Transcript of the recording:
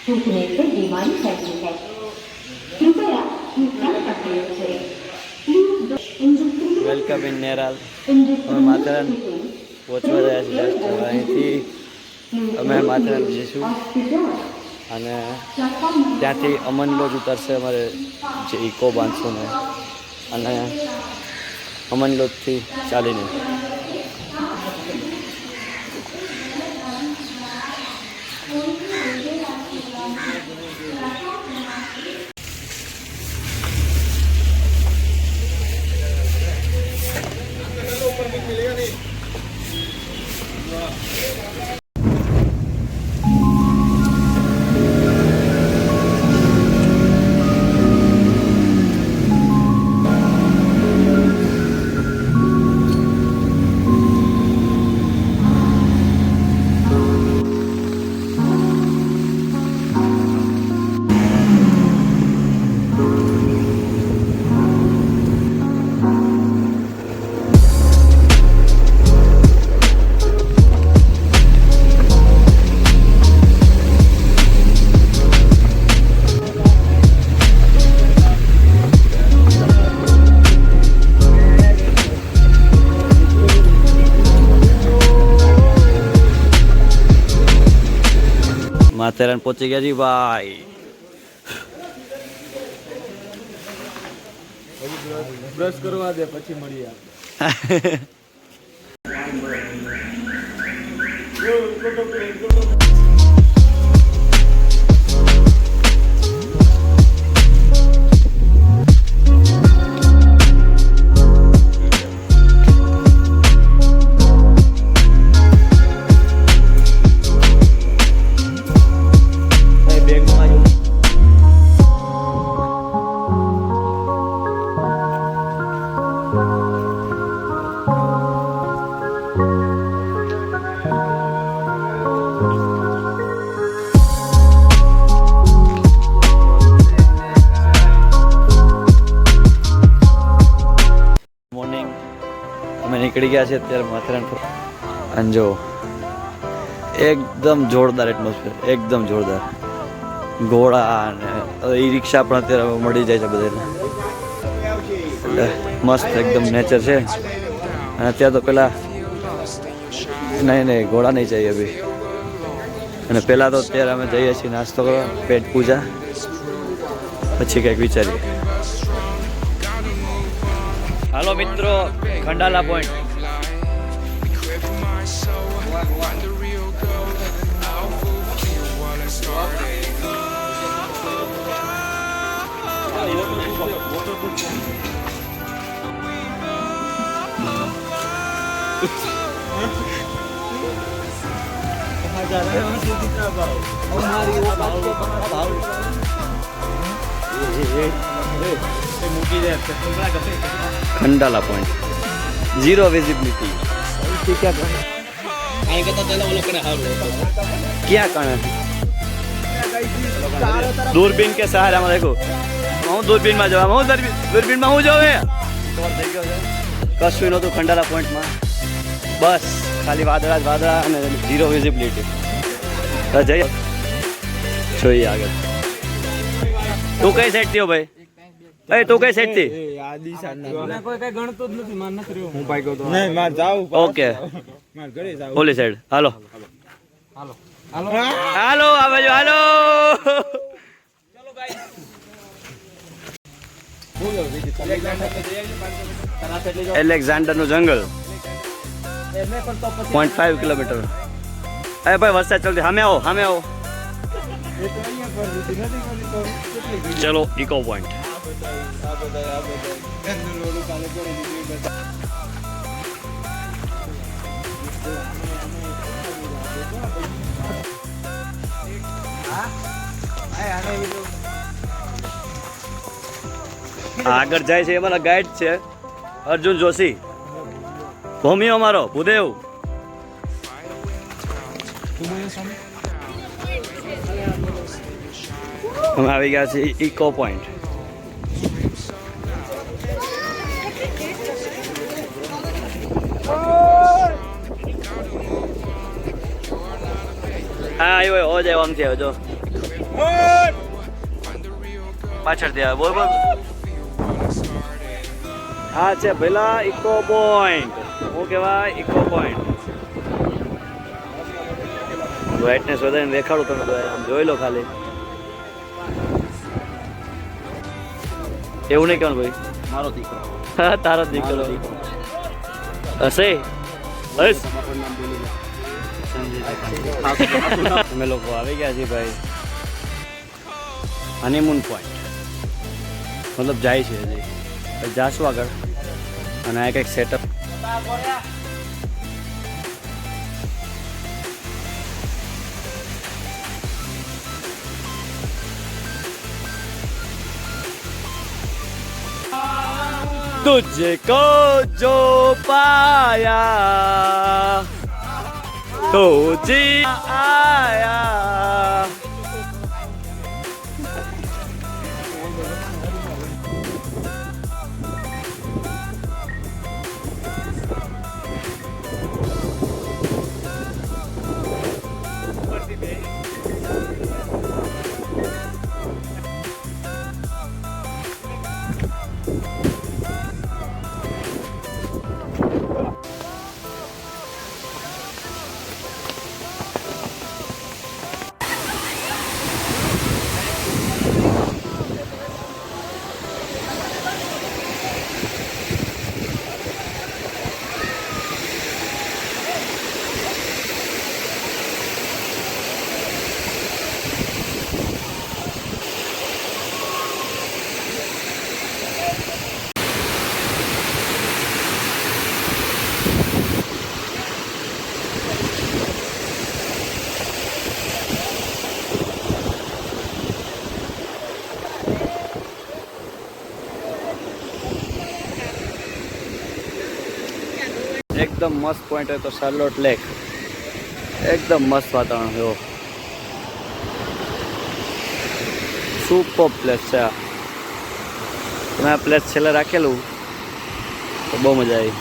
थूकने से बीमारी फैलती है। कृपया थूकना सक्रिय करें। Welcome in Neral. અમે માથેરાન પહોંચવા રહ્યા છીએ. જસ્ટ અહીંથી અમે માથેરાન જઈશું અને ત્યાંથી અમન લોજ ઉતરશે અમારે જે ઇકો બાંધશું ને અને અમન લોજથી ચાલીને માથેરાન પહોંચી ગયા જી ભાઈ. બ્રશ કરવા દે પછી મળીએ. નીકળી ગયા છે અત્યારે માથેરાન પર. અને જો એકદમ જોરદાર એટમોસ્ફિયર, એકદમ જોરદાર. ઘોડા અને ઈ રિક્ષા પણ અત્યારે મળી જાય છે બધાને. એટલે મસ્ત એકદમ નેચર છે. અને અત્યારે તો પેલા નહીં ઘોડા નહીં જઈએ અભી. અને પહેલાં તો અત્યારે અમે જઈએ છીએ નાસ્તો કરવા, પેટ પૂજા, પછી કંઈક વિચારીએ. હાલો મિત્રો, Khandala point. Khandala point, zero visibility. क्या करना है? दूरबीन के सहारे में देखो. હું દૂરબીન માં જવા, હું દૂરબીન માં હું જોવે કશું નહોતું ખંડાલા પોઈન્ટ માં. બસ ખાલી વાદળા જ વાદળા અને ઝીરો વિઝિબિલિટી. જઈએ જોઈએ આગળ. તું કઈ સાઈડ થયો ભાઈ? એ તું કઈ સાઈડ થી? કોઈ કઈ ગણતો જ નથી, માર નથી રહ્યો. હું પાઈ ગયો તો નહીં, માર જાવ. ઓકે, માર ઘરે જાવ. ઓલી સાઈડ. હાલો હાલો હાલો હાલો આ બાજુ હાલો. એલેક્ઝાન્ડર નું જંગલ 0.5 કિલોમીટર. અરે ભાઈ વરસાદ ચાલતી, સામે આવો સામે આવો. ચલો ઇકો પોઈન્ટ. આગળ જાય છે અમારા ગાઈડ છે અર્જુન જોશી, ભૂમિ અમારો ભૂદેવ. અમે આવી ગયા છીએ ઇકો પોઈન્ટ. હા આવ્યો હો જાય આમથી આવ્યો જો. પાછળથી આવે બોલ બોલ. આ છે પેલા ઇકો પોઈન્ટ. શું કહેવાય? Echo point. બ્રાઇટનેસ વધારીને દેખાડું તમે બધા આમ જોઈ લો ખાલી. એવું નહીં કહેવાનું ભાઈ. મારો દીકરો. હા તારો દીકરો હશે. બસ અમે લોકો આવી ગયા છીએ ભાઈ હનીમૂન પોઈન્ટ. મતલબ જાય છે હજી જાશું આગળ. અને આ કંઈક સેટઅપ. तुझको जो पाया तो जी आया. એકદમ મસ્ત પોઈન્ટ હોય તો શાર્લોટ લેક. એકદમ મસ્ત વાતાવરણ છે. સુપર પ્લેસ છે આ. તમે આ પ્લેસ છેલ્લે રાખેલું તો બહુ મજા આવી.